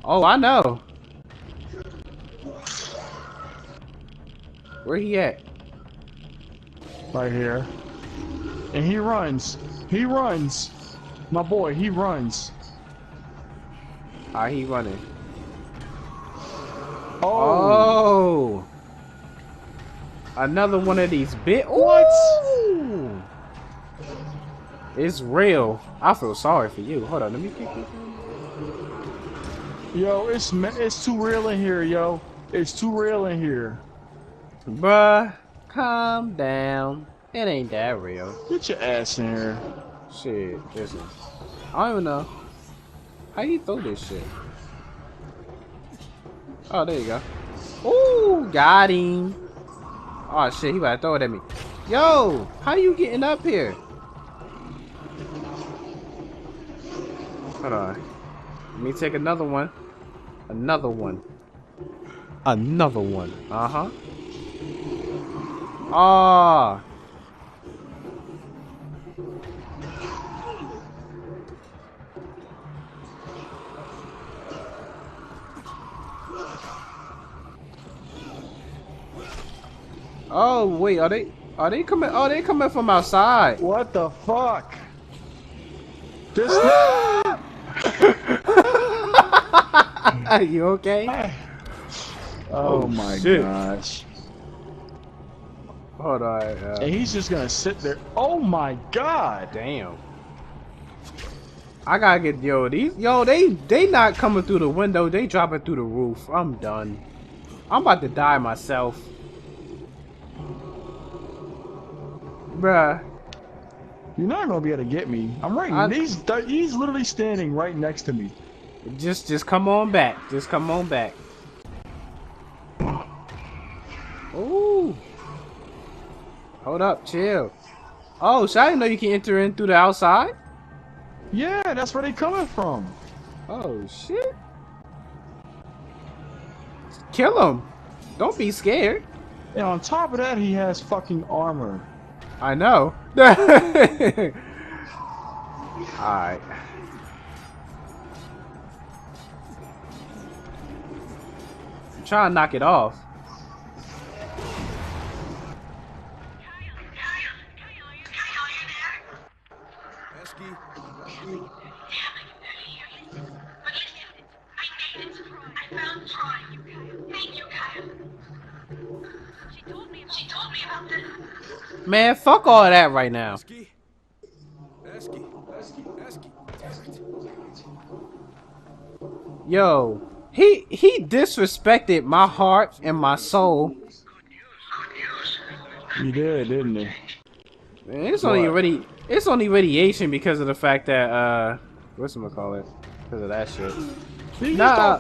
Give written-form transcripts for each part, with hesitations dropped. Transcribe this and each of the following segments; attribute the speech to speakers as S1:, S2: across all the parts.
S1: Oh, I know. Where he at?
S2: Right here. And he runs. He runs. My boy, he runs.
S1: Ah, he running.
S2: Oh.
S1: Oh. Another one of these
S2: What?
S1: Ooh. It's real. I feel sorry for you. Hold on, let me pick this one.
S2: Yo, it's too real in here, yo. It's too real in here.
S1: Bruh, calm down. It ain't that real.
S2: Get your ass in here.
S1: Shit, listen. I don't even know. How you throw this shit? Oh, there you go. Ooh, got him. Oh shit, he about to throw it at me. Yo, how you getting up here? Hold on. Let me take another one. Another one. Another one. Uh-huh. Ah. Oh wait, are they coming? Oh, they coming from outside.
S2: What the fuck? This.
S1: You okay?
S2: Oh my
S1: shit.
S2: gosh.
S1: Hold on.
S2: And he's just gonna sit there. Oh my god.
S1: Damn. I gotta get they not coming through the window. They dropping through the roof. I'm done. I'm about to die myself. Bruh.
S2: You're not gonna be able to get me. I'm right. He's literally standing right next to me.
S1: Just come on back. Just come on back. Ooh. Hold up, chill. Oh, so I didn't know you can enter in through the outside?
S2: Yeah, that's where they coming from.
S1: Oh shit. Kill him. Don't be scared.
S2: And on top of that, he has fucking armor.
S1: I know. Alright. I'm trying to knock it off. Man, fuck all of that right now. Yo, he disrespected my heart and my soul.
S2: You did, didn't he?
S1: Man, it's only radiation because of the fact that whatchamacallit? Because of that shit. Nah,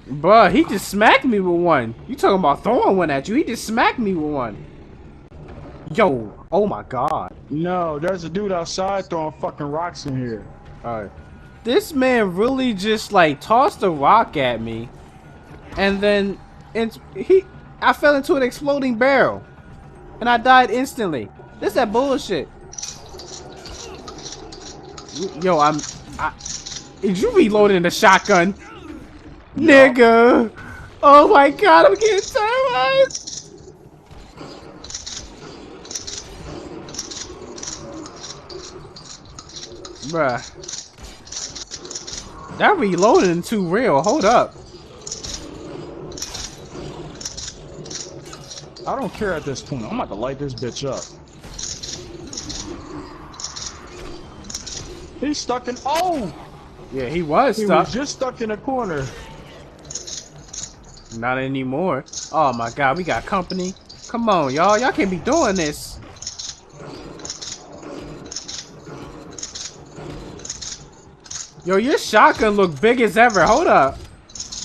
S1: bruh, he just smacked me with one. You talking about throwing one at you? He just smacked me with one. Yo, oh my god.
S2: No, there's a dude outside throwing fucking rocks in here.
S1: Alright. This man really just like tossed a rock at me, and then I fell into an exploding barrel, and I died instantly. This that bullshit. Yo, is you reloading the shotgun? Yep. Nigga. Oh my god, I'm getting terrorized. Bruh. That reloading too real. Hold up.
S2: I don't care at this point. I'm about to light this bitch up. He's stuck in. Oh!
S1: Yeah, he was stuck.
S2: He was just stuck in a corner.
S1: Not anymore. Oh my god, we got company. Come on, y'all. Y'all can't be doing this. Yo, your shotgun look big as ever. Hold up.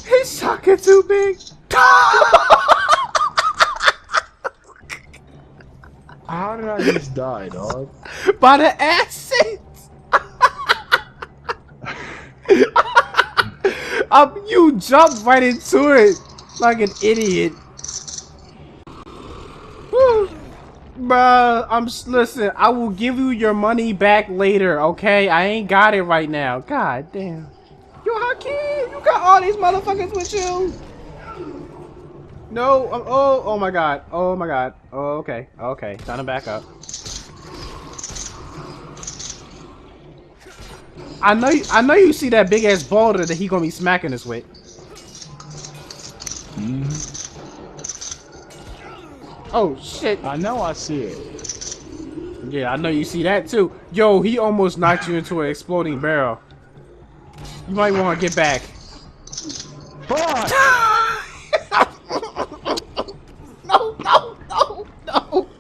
S1: His shotgun too big.
S2: How did I just die, dog?
S1: By the acid. You jumped right into it like an idiot. Woo. Bruh, listen, I will give you your money back later, okay? I ain't got it right now. God damn. Yo, how can't. You got all these motherfuckers with you. No. Oh my god. Oh my god. Oh, okay. Okay. Time to back up. I know you see that big ass boulder that he gonna be smacking us with. Oh shit.
S2: I know I see it.
S1: Yeah, I know you see that too. Yo, he almost knocked you into an exploding barrel. You might want to get back.
S2: Fuck!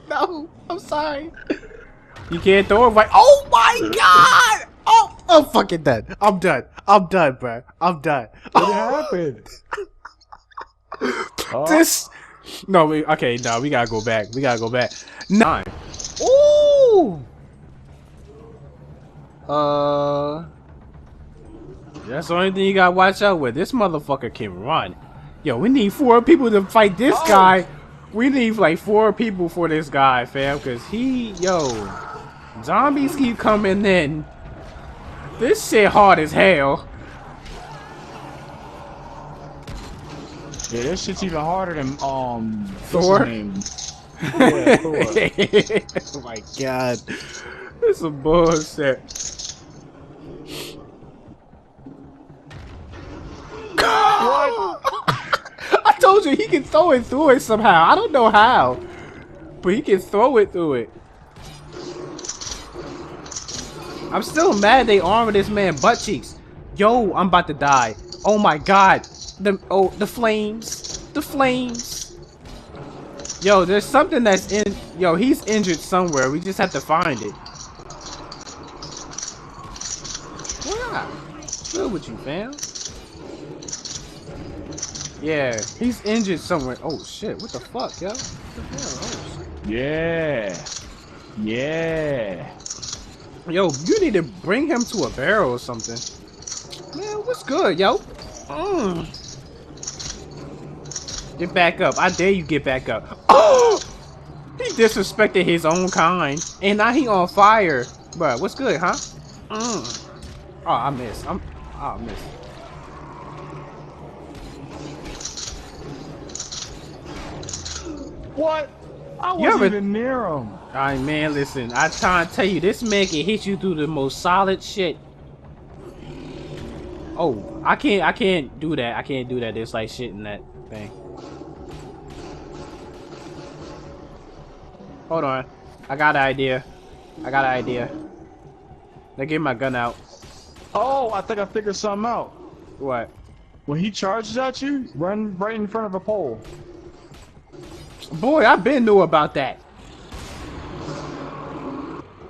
S1: No. I'm sorry. You can't throw it right. Oh my god! Oh, I'm fucking done. I'm done, bro. I'm done.
S2: What happened?
S1: This. No, okay, no, we gotta go back. We gotta go back. 9. Ooh. That's the only thing you gotta watch out with. This motherfucker can run. Yo, we need 4 people to fight this guy. We need like 4 people for this guy, fam, cause zombies keep coming in. This shit hard as hell.
S2: Yeah, this shit's even harder than
S1: Thor.
S2: Yeah, Thor.
S1: Oh my god, this is some bullshit.
S2: What?
S1: I told you he can throw it through it somehow. I don't know how, but he can throw it through it. I'm still mad they armored this man butt cheeks. Yo, I'm about to die. Oh my god. The flames. The flames. Yo, there's something that's in. Yo, he's injured somewhere. We just have to find it. What's good with you, fam? Yeah, he's injured somewhere. Oh shit, what the fuck, yo? What the hell? Oh,
S2: Yeah. Yeah.
S1: yo, you need to bring him to a barrel or something. Man, what's good, yo? Get back up. I dare you get back up. Oh! He disrespected his own kind. And now he on fire. Bruh, what's good, huh? Oh, I missed. I missed.
S2: What? I wasn't even near him.
S1: Alright, man, listen. I trying to tell you, this man can hit you through the most solid shit. Oh, I can't do that. I can't do that. There's like shit in that thing. Hold on. I got an idea. Now get my gun out.
S2: Oh, I think I figured something out.
S1: What?
S2: When he charges at you, run right in front of a pole.
S1: Boy, I been knew about that.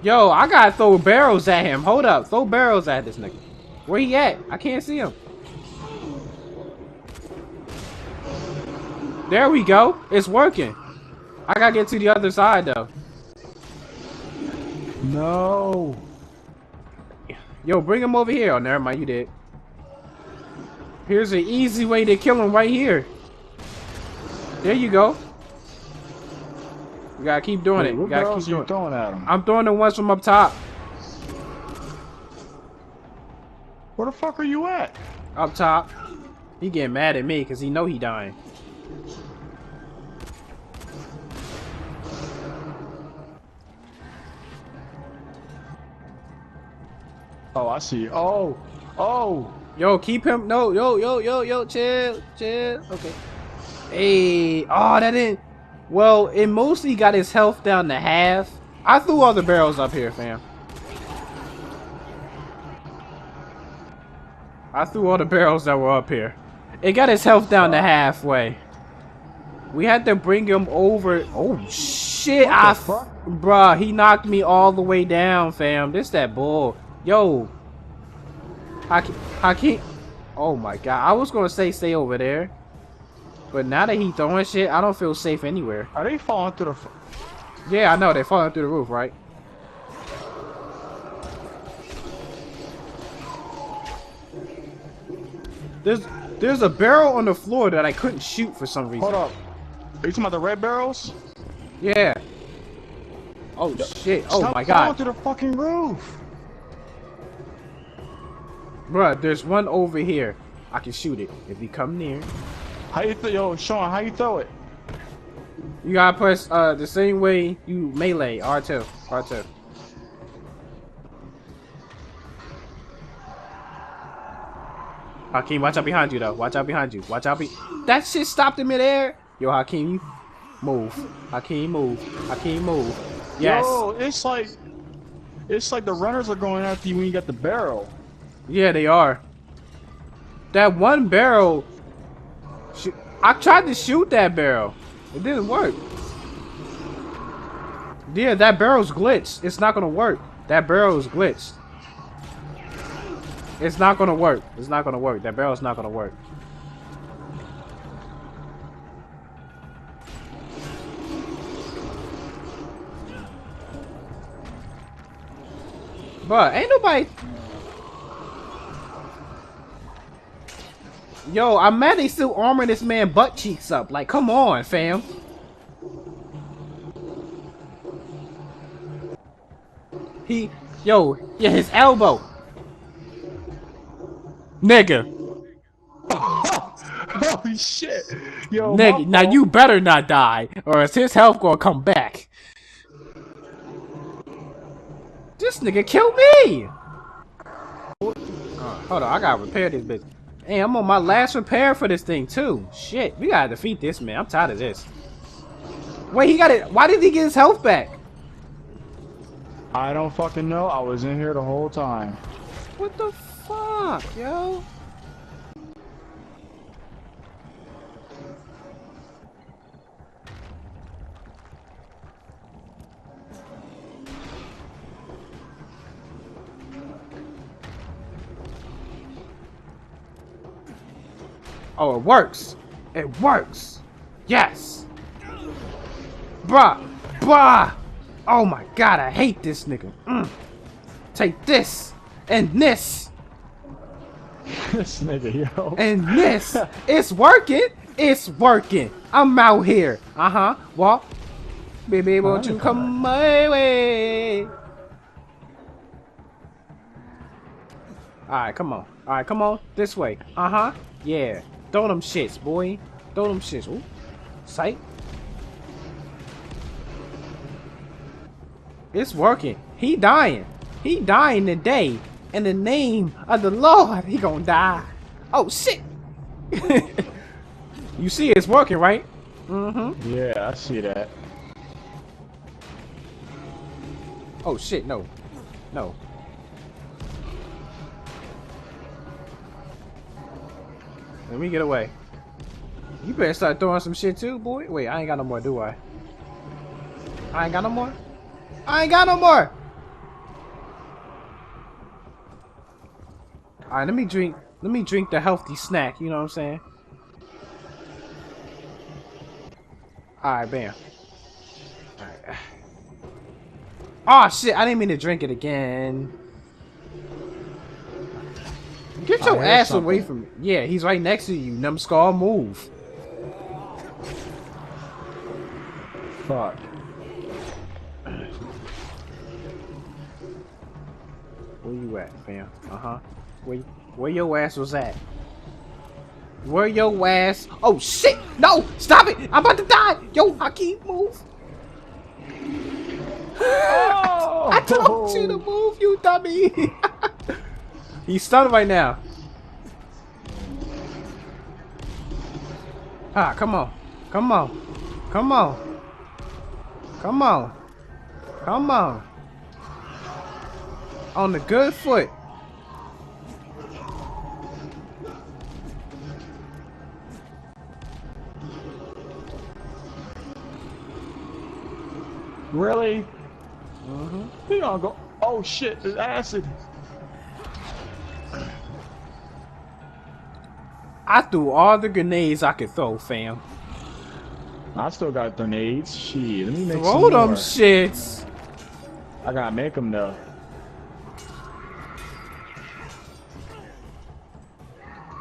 S1: Yo, I gotta throw barrels at him. Hold up. Throw barrels at this nigga. Where he at? I can't see him. There we go. It's working. I gotta get to the other side though.
S2: No.
S1: Yo, bring him over here. Oh, never mind. You did. Here's an easy way to kill him right here. There you go. You gotta keep doing it. You gotta keep doing it.
S2: Throwing at him?
S1: I'm throwing the ones from up top.
S2: Where the fuck are you at?
S1: Up top. He getting mad at me because he know he dying.
S2: Oh, I see. Oh. Oh.
S1: Yo, keep him. No, yo, chill. Okay. Hey. Oh, that didn't. Well, it mostly got his health down to half. I threw all the barrels up here, fam. I threw all the barrels that were up here. It got his health down to halfway. We had to bring him over. Oh, shit. Bruh, he knocked me all the way down, fam. This that bull. Yo. I can't. Oh, my God. I was going to say stay over there. But now that he throwing shit, I don't feel safe anywhere.
S2: Are they falling through the...
S1: Yeah, I know. They're falling through the roof, right? There's a barrel on the floor that I couldn't shoot for some reason.
S2: Hold up. Are you talking about the red barrels?
S1: Yeah. Oh, shit. Oh,
S2: Stop
S1: my
S2: falling
S1: God.
S2: through the fucking roof.
S1: Bruh, there's one over here. I can shoot it if you come near.
S2: How you yo, Sean? How you throw it?
S1: You gotta press the same way you melee. R2. R2. Hakeem, watch out behind you though. Watch out behind you. Watch out That shit stopped in midair. Yo, Hakeem, you move. Hakeem, move. Hakeem, move. Yes.
S2: Yo, it's like the runners are going after you when you got the barrel.
S1: Yeah, they are. That one barrel. I tried to shoot that barrel. It didn't work. Yeah, that barrel's glitched. It's not gonna work. That barrel is glitched. It's not gonna work. It's not gonna work. That barrel's not gonna work. But ain't nobody. Yo, I'm mad they still armoring this man butt cheeks up. Like, come on, fam. Yeah, his elbow. Nigga.
S2: Holy shit. Yo,
S1: nigga, now you better not die, or is his health gonna come back? This nigga killed me! Hold on, I gotta repair this bitch. Hey, I'm on my last repair for this thing too. Shit, we gotta defeat this man. I'm tired of this. Wait, he got it. Why did he get his health back?
S2: I don't fucking know. I was in here the whole time.
S1: What the fuck, yo? Oh, it works. It works. Yes. Bruh. Bruh. Oh my god, I hate this nigga. Take this. And this.
S2: This nigga, yo.
S1: And this. It's working. It's working. I'm out here. Uh-huh. Walk. Baby, won't you come my way? Alright, come on. Alright, come on. This way. Uh-huh. Yeah. Throw them shits, boy. Throw them shits. Ooh. Sight. It's working. He dying. He dying today. In the name of the Lord, he gonna die. Oh, shit. You see it's working, right? Mm-hmm.
S2: Yeah, I see that.
S1: Oh, shit. No. No. Let me get away. You better start throwing some shit too, boy. Wait, I ain't got no more, do I? I ain't got no more? I ain't got no more! Alright, let me drink the healthy snack, you know what I'm saying? Alright, bam. Alright. Oh shit, I didn't mean to drink it again. Get your ass away from me. Yeah, he's right next to you, numbskull. Move.
S2: Fuck.
S1: Where you at, fam? Uh-huh. Where your ass was at? Where your ass? Oh shit! No! Stop it! I'm about to die! Yo, Hakeem, move!
S2: Oh!
S1: I told you to move, you dummy! He's stunned right now. Ah, come on. Come on. Come on. Come on. Come on. On the good foot.
S2: Really? Mm-hmm. He gonna go. Oh shit, it's acid.
S1: I threw all the grenades I could throw, fam.
S2: I still got grenades. Shit, let me make some
S1: throw them
S2: more.
S1: shits.
S2: I gotta make them though.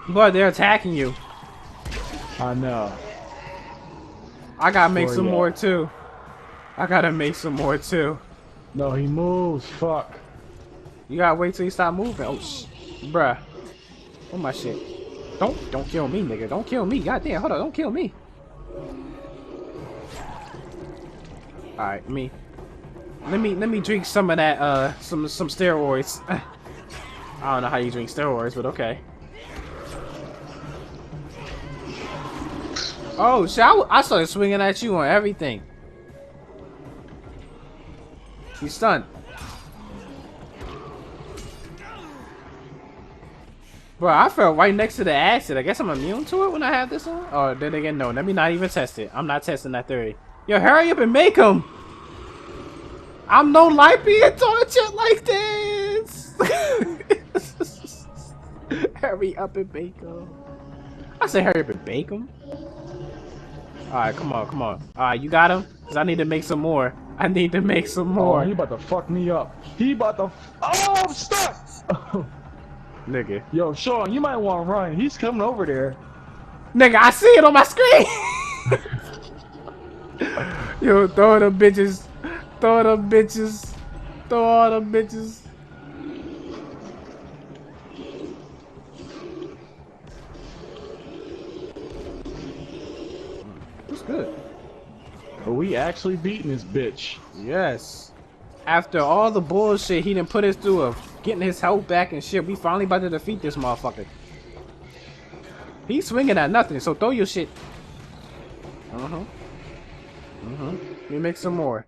S1: But they're attacking you.
S2: I know.
S1: I gotta make some more too. I gotta make some more too.
S2: No, he moves. Fuck.
S1: You gotta wait till he stop moving. Oh, bruh. Where my shit? Don't kill me, nigga. Don't kill me. Goddamn, hold on, don't kill me. Alright, let me drink some of that some steroids. I don't know how you drink steroids, but okay. Oh shit, I started swinging at you on everything. You stunned. Bro, I felt right next to the acid. I guess I'm immune to it when I have this on? Oh, then again, no. Let me not even test it. I'm not testing that theory. Yo, hurry up and make them! I'm no light being tortured like this! Hurry up and bake them. I said hurry up and bake them. Alright, come on, come on. Alright, you got him? Because I need to make some more. I need to make some more.
S2: Oh, he about to fuck me up. He about to... Oh, I'm stuck!
S1: Nigga.
S2: Yo, Sean, you might want to run. He's coming over there.
S1: Nigga, I see it on my screen! Yo, throw them bitches. Throw them bitches. Throw all them bitches. That's good.
S2: Are we actually beating this bitch?
S1: Yes. After all the bullshit he done put us through of getting his health back and shit, we finally about to defeat this motherfucker. He's swinging at nothing, so throw your shit. Let me make some more.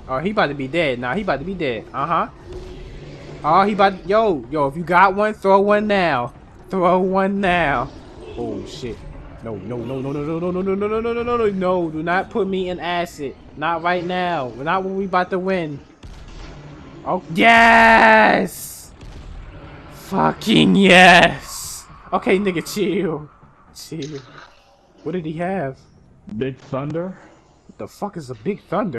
S1: Oh, he about to be dead. Nah, he about to be dead. Oh, he about to... Yo, if you got one, throw one now. Throw one now. Oh, shit. No, do not put me in acid. Not right now. Not when we about to win. Oh, yes! Fucking yes! Okay, nigga, chill. Chill. What did he have?
S2: Big Thunder?
S1: What the fuck is a big thunder?